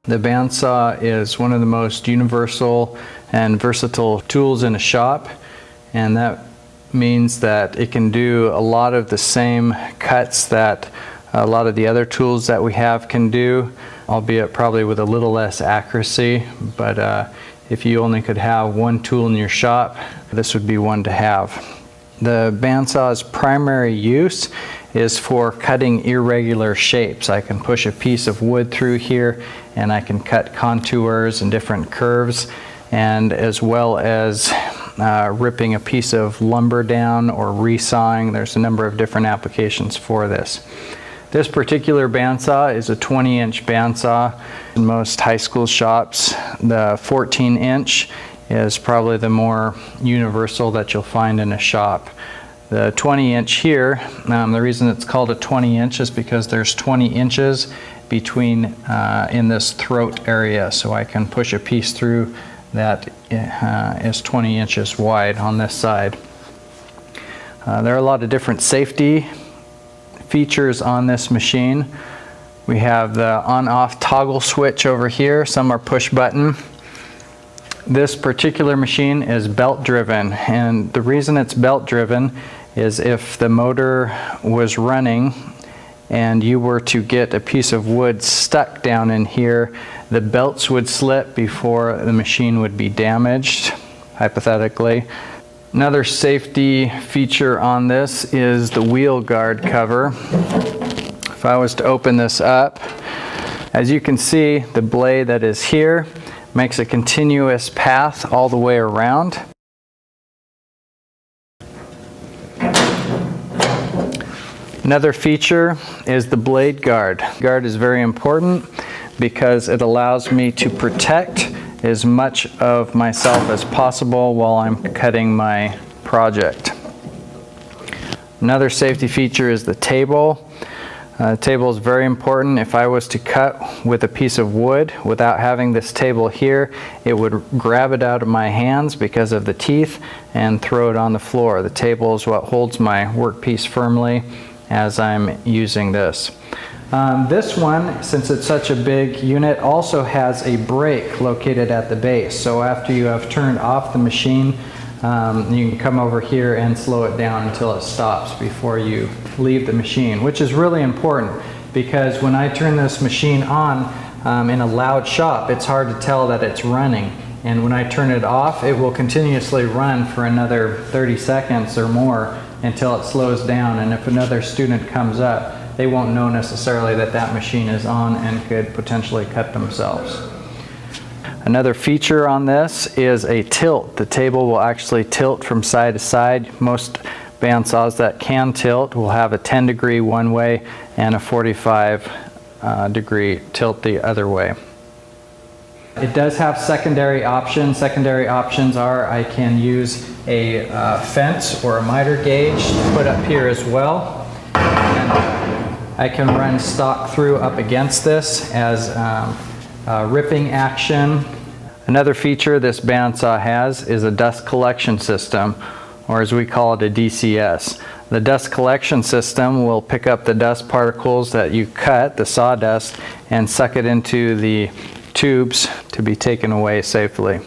The bandsaw is one of the most universal and versatile tools in a shop, and that means that it can do a lot of the same cuts that a lot of the other tools that we have can do, albeit probably with a little less accuracy. But if you only could have one tool in your shop, this would be one to have. The bandsaw's primary use is for cutting irregular shapes. I can push a piece of wood through here and I can cut contours and different curves, and as well as ripping a piece of lumber down or resawing. There's a number of different applications for this. This particular bandsaw is a 20-inch bandsaw. In most high school shops, the 14-inch is probably the more universal that you'll find in a shop. The 20-inch here, the reason it's called a 20-inch is because there's 20 inches between in this throat area, so I can push a piece through that is 20 inches wide on this side. There are a lot of different safety features on this machine. We have the on-off toggle switch over here. Some are push button. This particular machine is belt driven, and the reason it's belt driven is if the motor was running and you were to get a piece of wood stuck down in here, the belts would slip before the machine would be damaged, hypothetically. Another safety feature on this is the wheel guard cover. If I was to open this up, as you can see, the blade that is here makes a continuous path all the way around. Another feature is the blade guard. Guard is very important because it allows me to protect as much of myself as possible while I'm cutting my project. Another safety feature is the table. The table is very important. If I was to cut with a piece of wood without having this table here, it would grab it out of my hands because of the teeth and throw it on the floor. The table is what holds my workpiece firmly as I'm using this. This one, since it's such a big unit, also has a brake located at the base. So after you have turned off the machine, you can come over here and slow it down until it stops before you leave the machine, which is really important because when I turn this machine on in a loud shop, it's hard to tell that it's running. And when I turn it off, it will continuously run for another 30 seconds or more until it slows down. And if another student comes up, they won't know necessarily that that machine is on and could potentially cut themselves. Another feature on this is a tilt. The table will actually tilt from side to side. Most bandsaws that can tilt will have a 10-degree one way and a 45-degree tilt the other way. It does have secondary options. Secondary options are I can use a fence or a miter gauge to put up here as well. And I can run stock through up against this as ripping action. Another feature this bandsaw has is a dust collection system, or as we call it, a DCS. The dust collection system will pick up the dust particles that you cut, the sawdust, and suck it into the tubes to be taken away safely.